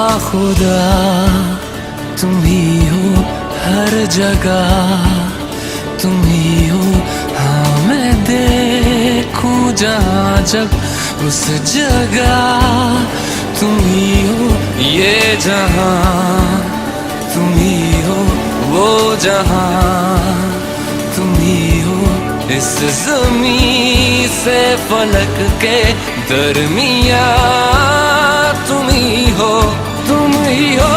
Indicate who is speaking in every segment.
Speaker 1: बाखुदा तुम ही हो हर जगह, तुम ही हो। हाँ मैं देखूं जहाँ जब उस जगह तुम ही हो। ये जहाँ तुम ही हो, वो जहाँ तुम ही हो। इस ज़मीं से फलक के दरमियाँ तुम ही हो, तुम ही हो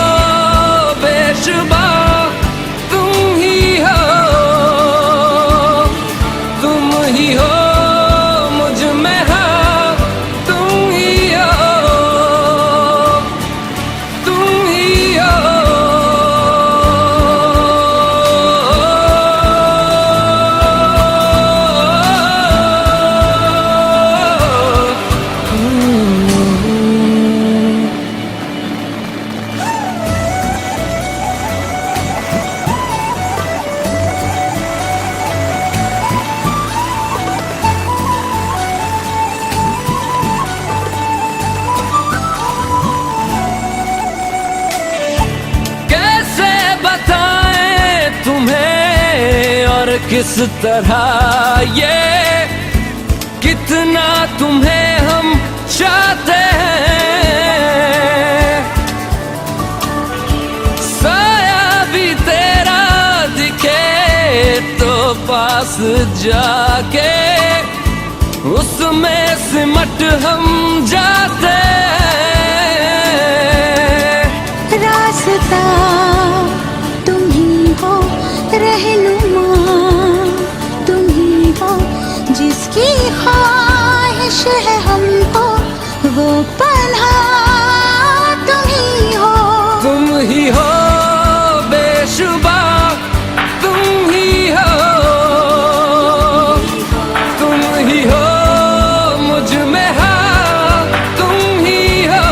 Speaker 1: बेशुबा, तुम ही हो, तुम ही हो मुझ में हाँ, तुम ही हो, तुम ही हो। किस तरह ये कितना तुम्हें हम चाहते हैं। साया भी तेरा दिखे तो पास जाके उसमें सिमट हम जाते हैं।
Speaker 2: रास्ता तुम ही हो, रहनुमा जिसकी ख्वाहिश है हमको, वो पन्हा तुम ही हो,
Speaker 1: तुम ही हो बेशुबा, तुम ही हो, तुम ही हो मुझ में हाँ, तुम ही हो।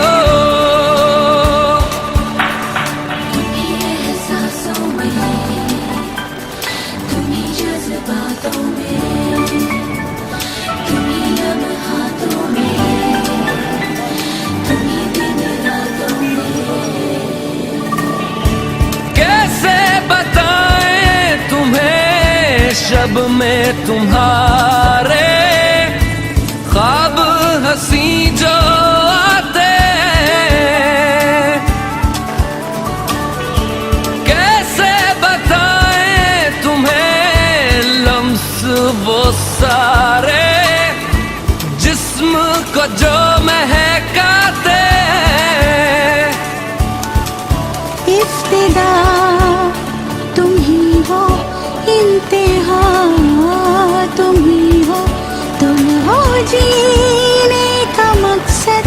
Speaker 2: तुम ही एहसासों में, तुम ही जज्बातों में,
Speaker 1: शब में तुम्हारे ख्वाब हंसी जो आते हैं, कैसे बताएं तुम्हें लम्स वो सारे जिस्म को जो महकाते हैं।
Speaker 2: इब्तिदा तुम ही हो, इंतहा तुम ही हो, तुम हो जीने का मकसद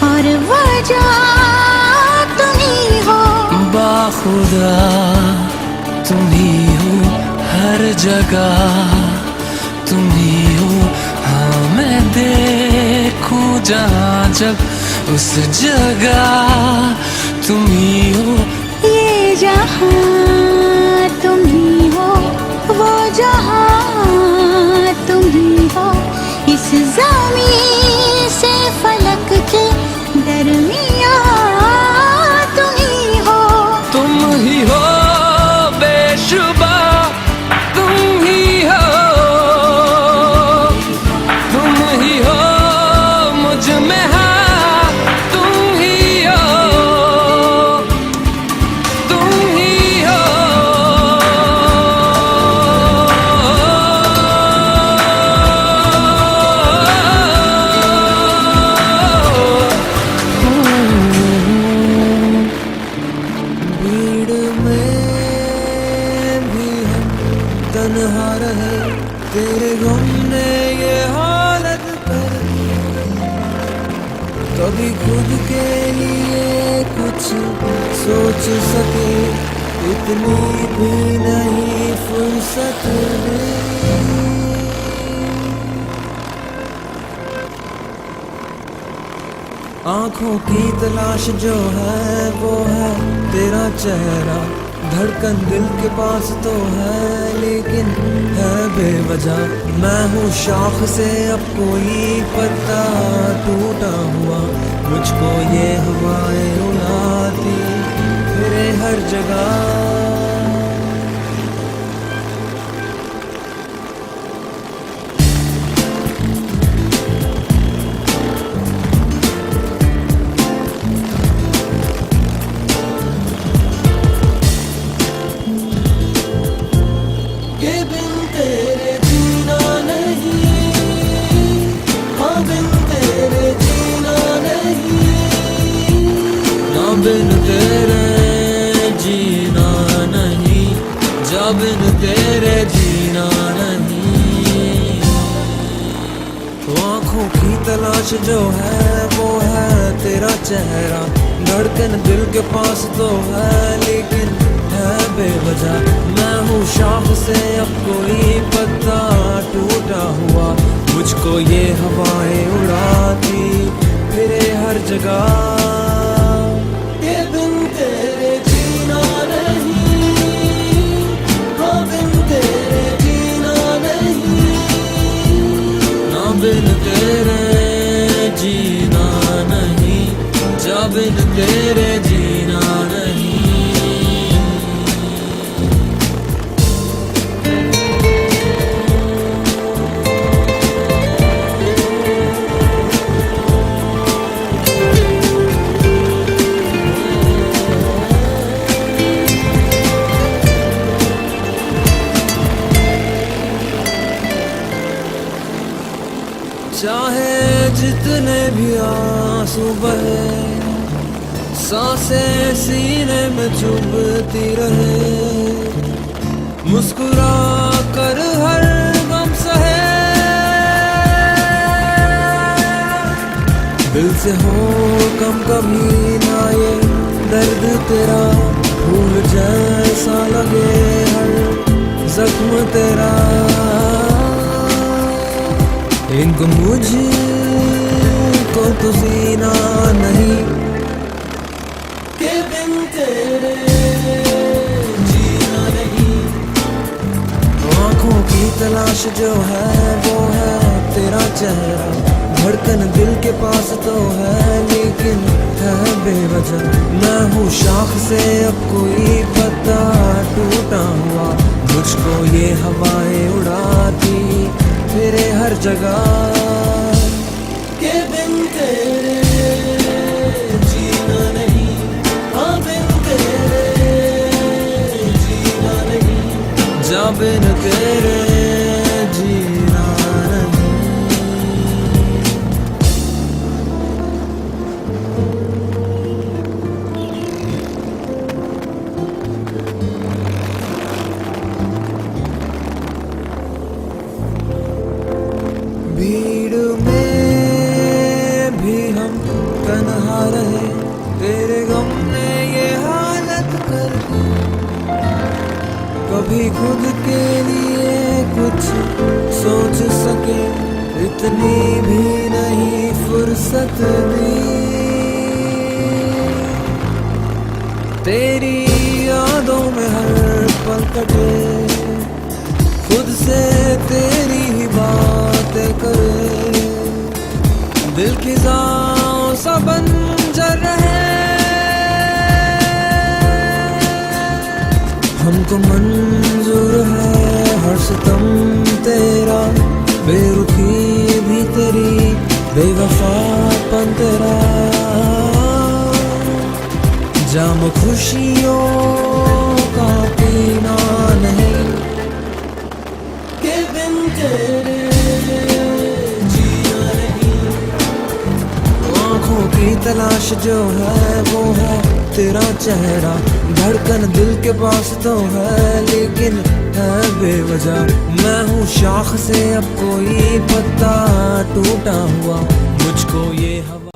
Speaker 2: और वजह तुम ही हो।
Speaker 1: बाखुदा तुम ही हो हर जगह, तुम ही हो। हाँ मैं देखूं जहाँ जब उस जगह तुम ही हो।
Speaker 2: ये जहाँ तुम ही हो, वो जहाँ तुम ही हो। इस ज़मीं से फलक के दरमियाँ तुम ही हो,
Speaker 1: तुम ही हो बेशुबा, तुम ही हो, तुम ही हो मुझ में हाँ, तुम ही हो, तुम ही हो।
Speaker 3: तन्हा रहे तेरे गम ने ये हालत कर दी। कभी खुद के लिए कुछ सोच सके इतनी भी नहीं फुर्सत मिली। आँखों की तलाश जो है वो है तेरा चेहरा, धड़कन दिल के पास तो है लेकिन है बेवजह। मैं हूँ शाख से अब कोई पत्ता टूटा हुआ, मुझको ये हवाएं उड़ा हर जगह। बिन तेरे जीना नहीं, जा बिन तेरे जीना नहीं। आँखों की तलाश जो है वो है तेरा चेहरा, धड़कन दिल के पास तो है लेकिन है बेवजह। मैं हूँ शाख से अब कोई पत्ता टूटा हुआ, मुझको ये हवाएं उड़ाती फिरे हर जगह। बिन तेरे जीना नहीं, जा बिन तेरे जीना नहीं। चाहे जितने भी आंसू बहे, सांसें सीने में चुभती रहे, मुस्कुरा कर हर गम सहे। दिल से हो कम कभी ना ये दर्द तेरा, फूल जैसा लगे हर जख्म तेरा। इनको मुझको तो जीना नहीं, के बिन तेरे जीना नहीं। आँखों की तलाश जो है वो है तेरा चेहरा, धड़कन दिल के पास तो है लेकिन है बेवजह। मैं हूँ शाख से अब कोई पत्ता टूटा हुआ, मुझको ये हवाएं उड़ाती फिरे हर जगह। के बिन तेरे जीना नहीं, हाँ बिन तेरे जीना नहीं, जा बिन तेरे जीना नहीं। भीड़ में भी हम तन्हा रहे, तेरे गम ने ये हालत कर दी। कभी खुद के लिए कुछ सोच सके, इतनी भी नहीं फुर्सत दी। तेरी यादों में हर पल कटे, खुद से तेरी ही बातें करे, दिल की जाओ सा बंजर रहे। हमको मंजूर है हर सितम तेरा, बेरुखी भी तेरी, बेवफापन तेरा। जाम खुशियों का पीना नहीं, के बिन तेरे जीना नहीं। आँखों की तलाश जो है वो है तेरा चेहरा, धड़कन दिल के पास तो है लेकिन है बेवजह। मैं हूँ शाख से अब कोई पत्ता टूटा हुआ, मुझको ये हवा